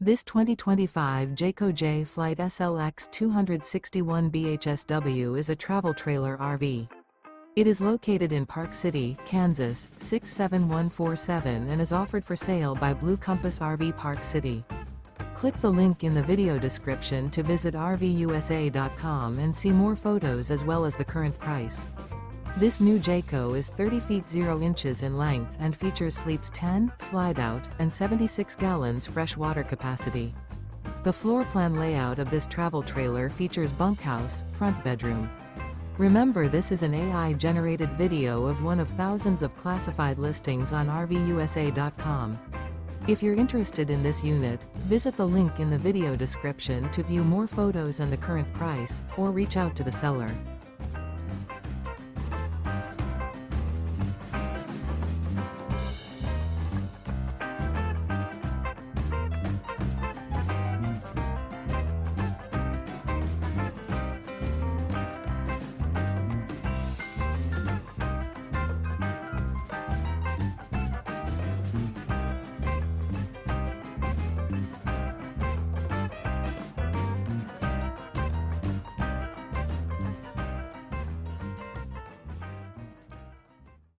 This 2025 Jayco Jay Flight SLX 261 BHSW is a travel trailer RV. It is located in Park City, Kansas, 67147 and is offered for sale by Blue Compass RV Park City. Click the link in the video description to visit RVUSA.com and see more photos as well as the current price. This new Jayco is 30 feet 0 inches in length and features sleeps 10, slide-out, and 76 gallons fresh water capacity. The floor plan layout of this travel trailer features bunkhouse, front bedroom. Remember, this is an AI-generated video of one of thousands of classified listings on RVUSA.com. If you're interested in this unit, visit the link in the video description to view more photos and the current price, or reach out to the seller.